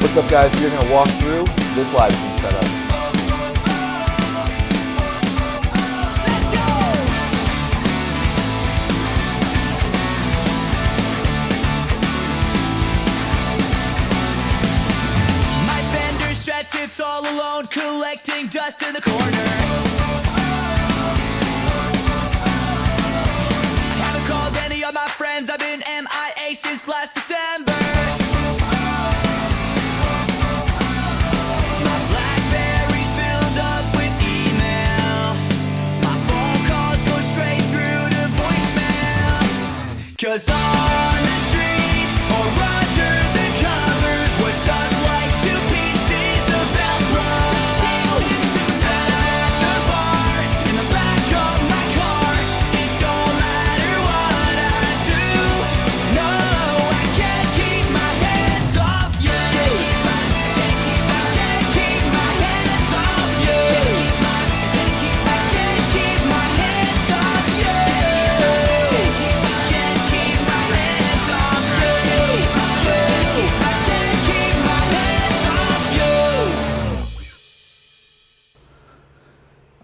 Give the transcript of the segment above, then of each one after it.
What's up, guys? We're going to walk through this live stream setup. My Fender Strat sits all alone, collecting dust in the corner. I haven't called any of my friends, I've been MIA since last December. Cause on the street or under the covers, we're stuck like two pieces of Velcro. At the bar, in the back of my car, it don't matter what I do. No, I can't keep my hands off you. I can't keep my hands off you. I can't keep my hands off you.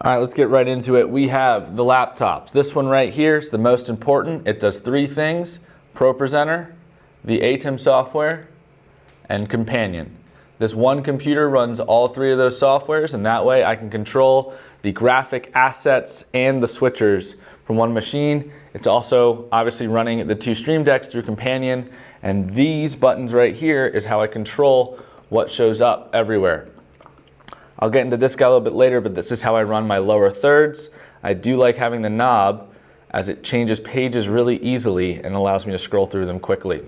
All right, let's get right into it. We have the laptops. This one right here is the most important. It does three things: Pro Presenter, the ATEM software, and Companion. This one computer runs all three of those softwares, and that way I can control the graphic assets and the switchers from one machine. It's also obviously running the two Stream Decks through Companion, and these buttons right here is how I control what shows up everywhere. I'll get into this guy a little bit later, but this is how I run my lower thirds. I do like having the knob as it changes pages really easily and allows me to scroll through them quickly.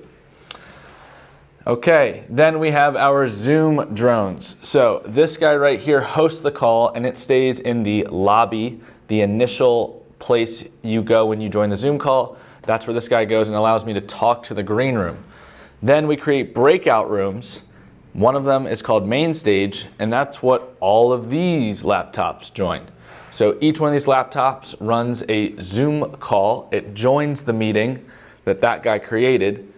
Okay, then we have our Zoom drones. So this guy right here hosts the call, and it stays in the lobby, the initial place you go when you join the Zoom call. That's where this guy goes and allows me to talk to the green room. Then we create breakout rooms. One of them is called Main Stage, and that's what all of these laptops join. So each one of these laptops runs a Zoom call. It joins the meeting that guy created,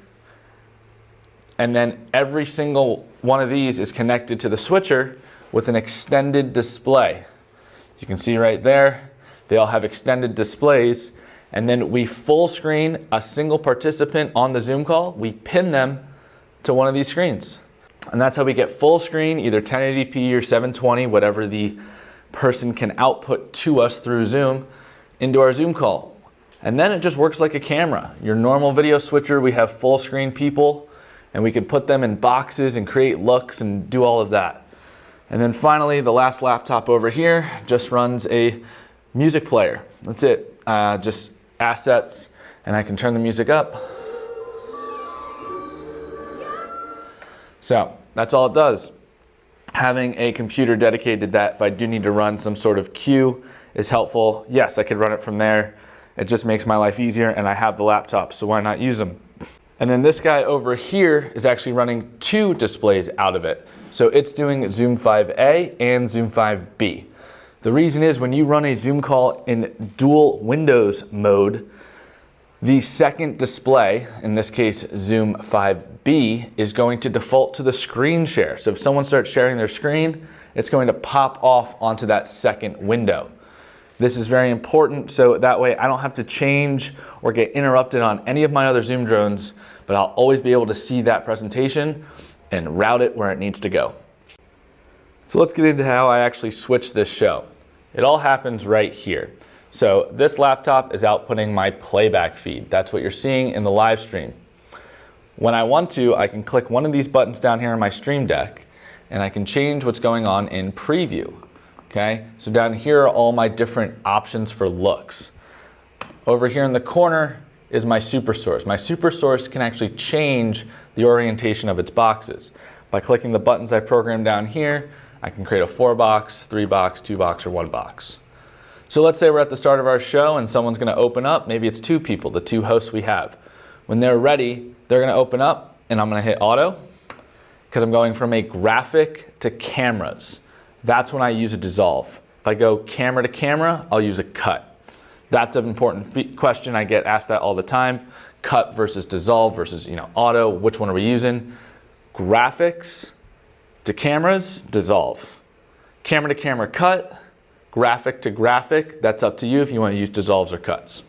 and then every single one of these is connected to the switcher with an extended display. You can see right there, they all have extended displays, and then we full screen a single participant on the Zoom call. We pin them to one of these screens. And that's how we get full screen, either 1080p or 720, whatever the person can output to us through Zoom, into our Zoom call. And then it just works like a camera. Your normal video switcher, we have full screen people, and we can put them in boxes and create looks and do all of that. And then finally, the last laptop over here just runs a music player. That's it, just assets, and I can turn the music up. So that's all it does. Having a computer dedicated to that, if I do need to run some sort of queue, is helpful. Yes, I could run it from there. It just makes my life easier, and I have the laptop, so why not use them? And then this guy over here is actually running two displays out of it. So it's doing Zoom 5A and Zoom 5B. The reason is when you run a Zoom call in dual windows mode, the second display, in this case Zoom 5B, is going to default to the screen share. So if someone starts sharing their screen, it's going to pop off onto that second window. This is very important, so that way I don't have to change or get interrupted on any of my other Zoom drones, but I'll always be able to see that presentation and route it where it needs to go. So let's get into how I actually switch this show. It all happens right here. So this laptop is outputting my playback feed. That's what you're seeing in the live stream. When I want to, I can click one of these buttons down here on my Stream Deck, and I can change what's going on in preview. Okay, so down here are all my different options for looks. Over here in the corner is my super source. My super source can actually change the orientation of its boxes. By clicking the buttons I programmed down here, I can create a 4-box, 3-box, 2-box, or 1-box. So let's say we're at the start of our show and someone's going to open up. Maybe it's two people, the two hosts we have. When they're ready, they're going to open up, and I'm going to hit auto because I'm going from a graphic to cameras. That's when I use a dissolve. If I go camera to camera, I'll use a cut. That's an important question. I get asked that all the time. Cut versus dissolve versus auto. Which one are we using? Graphics to cameras, dissolve. Camera to camera cut, graphic to graphic, that's up to you if you want to use dissolves or cuts.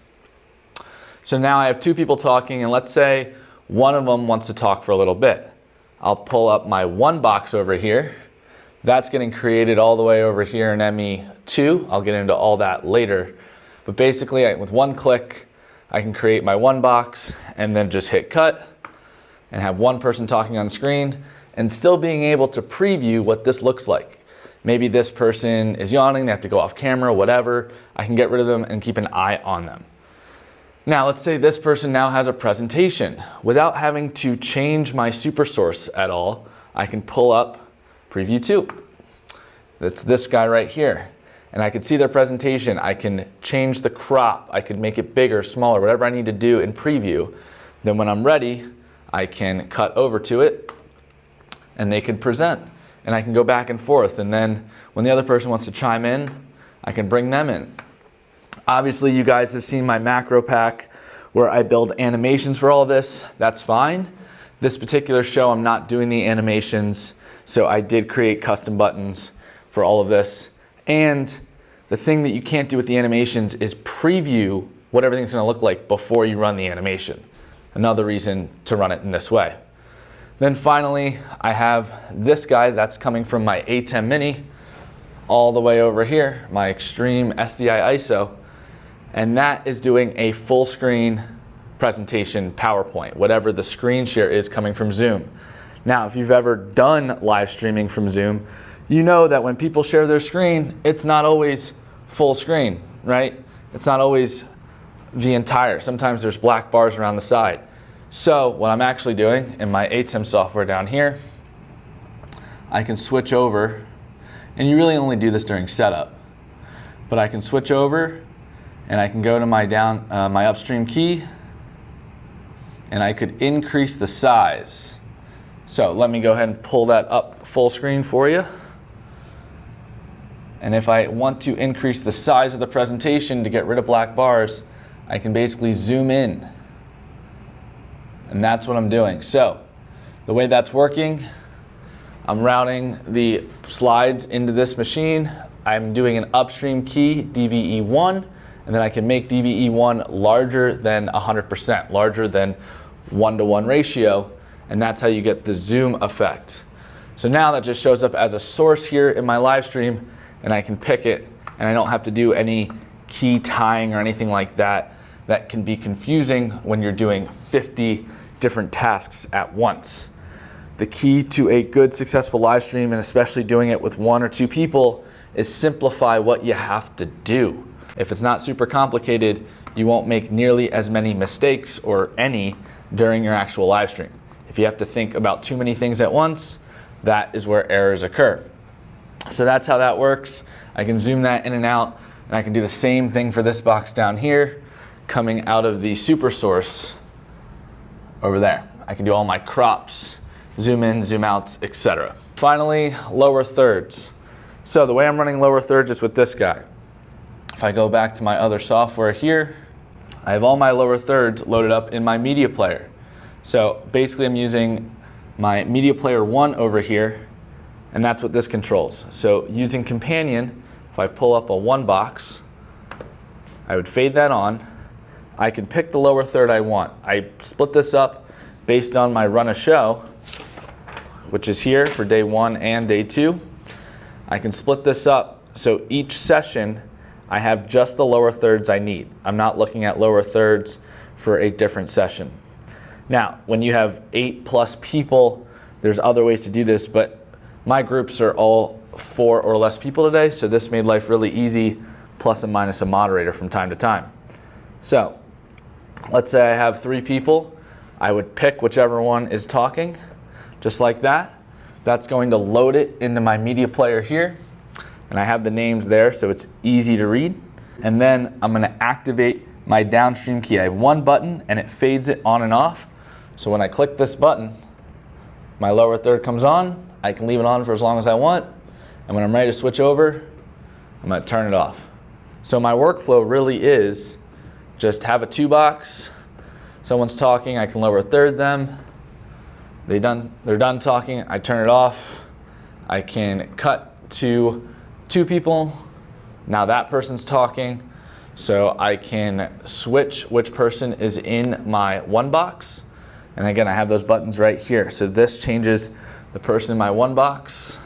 So now I have two people talking, and let's say one of them wants to talk for a little bit. I'll pull up my one box over here. That's getting created all the way over here in ME2. I'll get into all that later. But basically, with one click, I can create my one box and then just hit cut and have one person talking on screen and still being able to preview what this looks like. Maybe this person is yawning, they have to go off camera, whatever. I can get rid of them and keep an eye on them. Now, let's say this person now has a presentation. Without having to change my super source at all, I can pull up Preview 2. That's this guy right here. And I can see their presentation. I can change the crop. I could make it bigger, smaller, whatever I need to do in Preview. Then when I'm ready, I can cut over to it and they can present. And I can go back and forth. And then when the other person wants to chime in, I can bring them in. Obviously, you guys have seen my macro pack where I build animations for all this. That's fine. This particular show, I'm not doing the animations, so I did create custom buttons for all of this. And the thing that you can't do with the animations is preview what everything's gonna look like before you run the animation. Another reason to run it in this way. Then finally, I have this guy that's coming from my A10 Mini all the way over here, my Extreme SDI ISO. And that is doing a full screen presentation PowerPoint, whatever the screen share is coming from Zoom. Now, if you've ever done live streaming from Zoom, you know that when people share their screen, it's not always full screen, right? It's not always the entire. Sometimes there's black bars around the side. So what I'm actually doing in my ATEM software down here, I can switch over, and you really only do this during setup, but I can switch over and I can go to my my upstream key and I could increase the size. So let me go ahead and pull that up full screen for you. And if I want to increase the size of the presentation to get rid of black bars, I can basically zoom in. And that's what I'm doing. So the way that's working, I'm routing the slides into this machine. I'm doing an upstream key, DVE1, and then I can make DVE1 larger than 100%, larger than 1-to-1 ratio, and that's how you get the zoom effect. So now that just shows up as a source here in my live stream, and I can pick it, and I don't have to do any key tying or anything like that. That can be confusing when you're doing 50 different tasks at once. The key to a good, successful live stream, and especially doing it with 1 or 2 people, is simplify what you have to do. If it's not super complicated, you won't make nearly as many mistakes, or any, during your actual live stream. If you have to think about too many things at once, that is where errors occur. So that's how that works. I can zoom that in and out, and I can do the same thing for this box down here, coming out of the super source over there. I can do all my crops, zoom in, zoom outs, etc. Finally, lower thirds. So the way I'm running lower thirds is with this guy. If I go back to my other software here, I have all my lower thirds loaded up in my media player. So basically I'm using my media player 1 over here, and that's what this controls. So using companion, if I pull up a 1 box, I would fade that on. I can pick the lower third I want. I split this up based on my run a show, which is here for day 1 and day 2. I can split this up so each session I have just the lower thirds I need. I'm not looking at lower thirds for a different session. Now, when you have 8+ people, there's other ways to do this, but my groups are all 4 or less people today, so this made life really easy, plus and minus a moderator from time to time. So let's say I have 3 people. I would pick whichever one is talking, just like that. That's going to load it into my media player here, and I have the names there so it's easy to read. And then I'm going to activate my downstream key. I have 1 button and it fades it on and off. So when I click this button, my lower third comes on. I can leave it on for as long as I want, and when I'm ready to switch over, I'm going to turn it off. So my workflow really is just have a 2 box. Someone's talking, I can lower third them. They're done talking, I turn it off, I can cut to 2 people. Now that person's talking. So I can switch which person is in my 1 box. And again, I have those buttons right here. So this changes the person in my 1 box.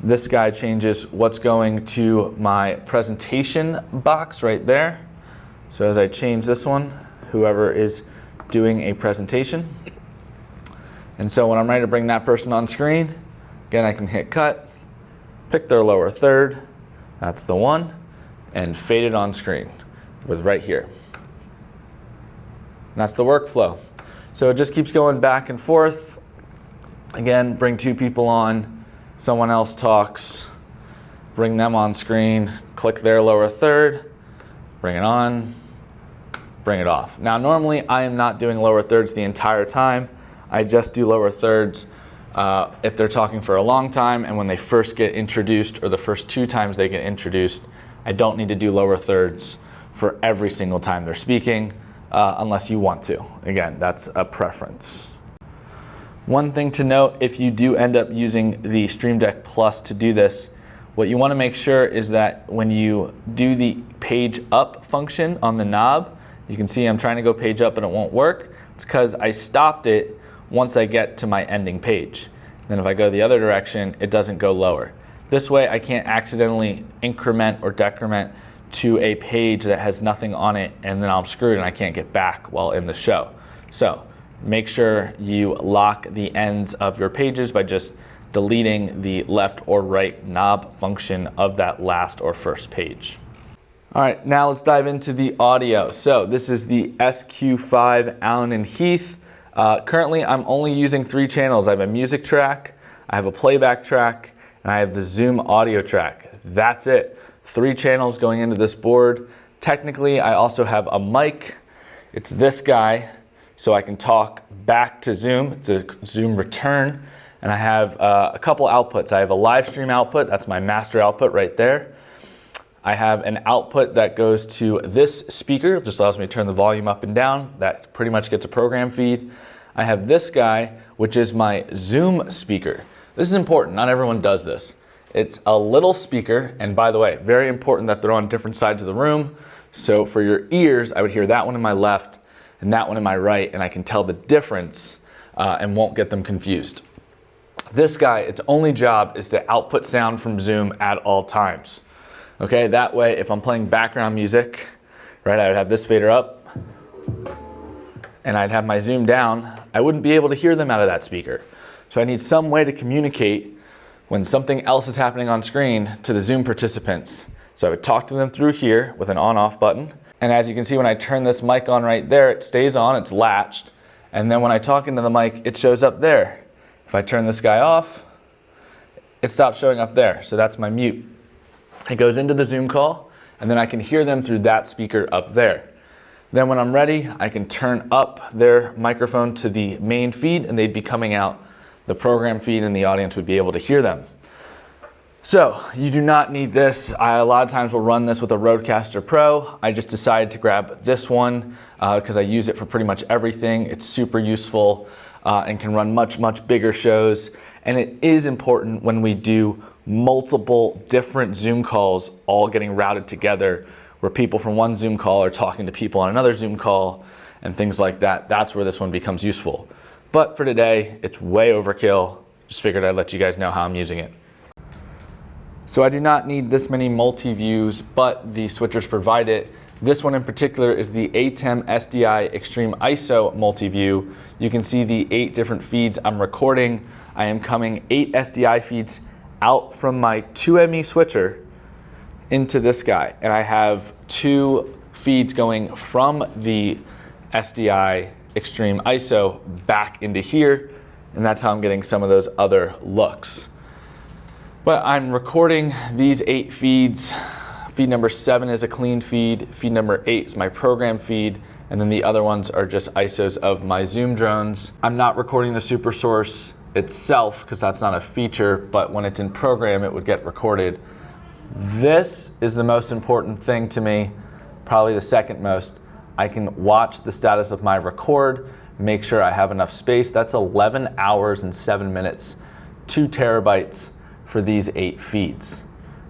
This guy changes what's going to my presentation box right there. So as I change this one, whoever is doing a presentation. And so when I'm ready to bring that person on screen, again, I can hit cut, pick their lower third, that's the one, and fade it on screen with right here. And that's the workflow. So it just keeps going back and forth. Again, bring 2 people on, someone else talks, bring them on screen, click their lower third, bring it on, bring it off. Now normally I am not doing lower thirds the entire time. I just do lower thirds if they're talking for a long time and when they first get introduced or the first 2 times they get introduced. I don't need to do lower thirds for every single time they're speaking unless you want to. Again, that's a preference. One thing to note, if you do end up using the Stream Deck Plus to do this, what you want to make sure is that when you do the page up function on the knob, you can see I'm trying to go page up and it won't work. It's because I stopped it once I get to my ending page. Then if I go the other direction, it doesn't go lower. This way I can't accidentally increment or decrement to a page that has nothing on it and then I'm screwed and I can't get back while in the show. So make sure you lock the ends of your pages by just deleting the left or right knob function of that last or first page. All right, now let's dive into the audio. So this is the SQ5 Allen and Heath. Currently I'm only using 3 channels. I have a music track, I have a playback track, and I have the Zoom audio track. That's it. 3 channels going into this board. Technically, I also have a mic. It's this guy, so I can talk back to Zoom. It's a Zoom return. And I have a couple outputs. I have a live stream output. That's my master output right there. I have an output that goes to this speaker. It just allows me to turn the volume up and down. That pretty much gets a program feed. I have this guy, which is my Zoom speaker. This is important. Not everyone does this. It's a little speaker, and by the way, very important that they're on different sides of the room. So for your ears, I would hear that one in my left and that one in my right, and I can tell the difference and won't get them confused. This guy, its only job is to output sound from Zoom at all times. Okay, that way if I'm playing background music, right, I would have this fader up and I'd have my Zoom down, I wouldn't be able to hear them out of that speaker. So I need some way to communicate when something else is happening on screen to the Zoom participants. So I would talk to them through here with an on-off button. And as you can see, when I turn this mic on right there, it stays on, it's latched. And then when I talk into the mic, it shows up there. If I turn this guy off, it stops showing up there. So that's my mute. It goes into the Zoom call, and then I can hear them through that speaker up there. Then when I'm ready, I can turn up their microphone to the main feed, and they'd be coming out the program feed, and the audience would be able to hear them. So you do not need this. I a lot of times will run this with a Rodecaster Pro. I just decided to grab this one because I use it for pretty much everything. It's super useful and can run much, much bigger shows. And it is important when we do multiple different Zoom calls all getting routed together, where people from one Zoom call are talking to people on another Zoom call and things like that. That's where this one becomes useful. But for today, it's way overkill. Just figured I'd let you guys know how I'm using it. So I do not need this many multi-views, but the switchers provide it. This one in particular is the ATEM SDI Extreme ISO multi-view. You can see the 8 different feeds I'm recording. I am coming 8 SDI feeds out from my 2ME switcher into this guy. And I have 2 feeds going from the SDI Extreme ISO back into here. And that's how I'm getting some of those other looks. But I'm recording these 8 feeds. Feed number 7 is a clean feed. Feed number 8 is my program feed. And then the other ones are just ISOs of my Zoom drones. I'm not recording the super source itself because that's not a feature, but when it's in program, it would get recorded. This is the most important thing to me, probably the second most. I can watch the status of my record, make sure I have enough space. That's 11 hours and 7 minutes 2 terabytes for these 8 feeds,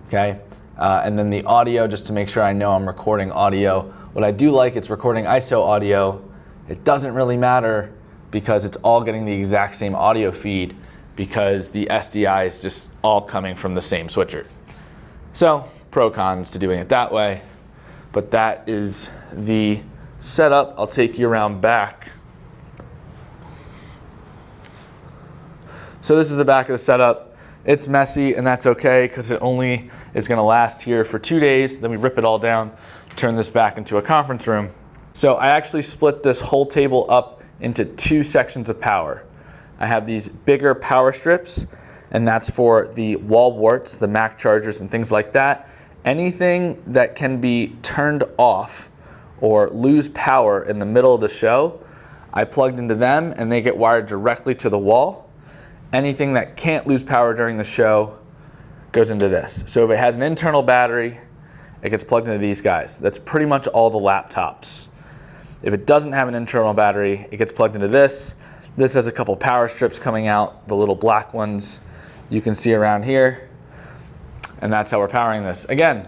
okay? And then the audio, just to make sure I know I'm recording audio. What I do like, it's recording ISO audio. It doesn't really matter because it's all getting the exact same audio feed because the SDI is just all coming from the same switcher. So, pro cons to doing it that way, but that is the setup. I'll take you around back. So this is the back of the setup. It's messy, and that's okay because it only is gonna last here for 2 days. Then we rip it all down, turn this back into a conference room. So I actually split this whole table up into 2 sections of power. I have these bigger power strips, and that's for the wall warts, the Mac chargers and things like that. Anything that can be turned off or lose power in the middle of the show, I plugged into them and they get wired directly to the wall. Anything that can't lose power during the show goes into this. So if it has an internal battery, it gets plugged into these guys. That's pretty much all the laptops. If it doesn't have an internal battery, it gets plugged into this. This has a couple power strips coming out, the little black ones you can see around here. And that's how we're powering this. Again,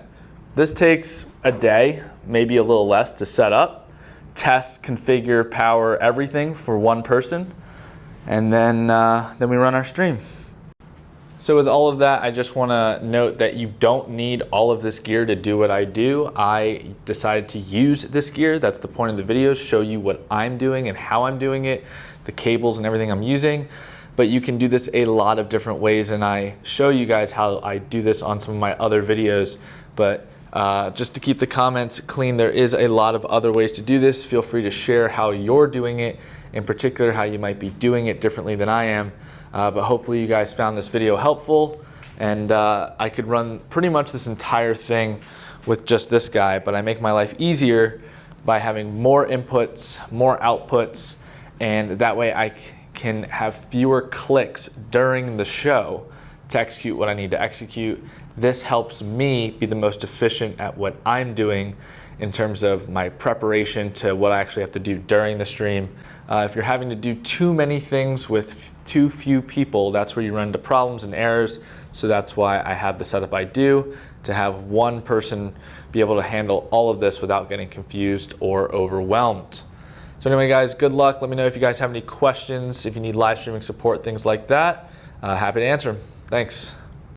this takes a day, maybe a little less to set up, test, configure, power, everything for one person. And then we run our stream. So with all of that, I just want to note that you don't need all of this gear to do what I do. I decided to use this gear. That's the point of the video, show you what I'm doing and how I'm doing it, the cables and everything I'm using. But you can do this a lot of different ways, and I show you guys how I do this on some of my other videos. But just to keep the comments clean, there is a lot of other ways to do this. Feel free to share how you're doing it, in particular how you might be doing it differently than I am. But hopefully you guys found this video helpful, and I could run pretty much this entire thing with just this guy, but I make my life easier by having more inputs, more outputs, and that way I can have fewer clicks during the show to execute what I need to execute. This helps me be the most efficient at what I'm doing in terms of my preparation to what I actually have to do during the stream. If you're having to do too many things with too few people, that's where you run into problems and errors. So that's why I have the setup I do, to have one person be able to handle all of this without getting confused or overwhelmed. So anyway, guys, good luck. Let me know if you guys have any questions, if you need live streaming support, things like that. Happy to answer them. Thanks.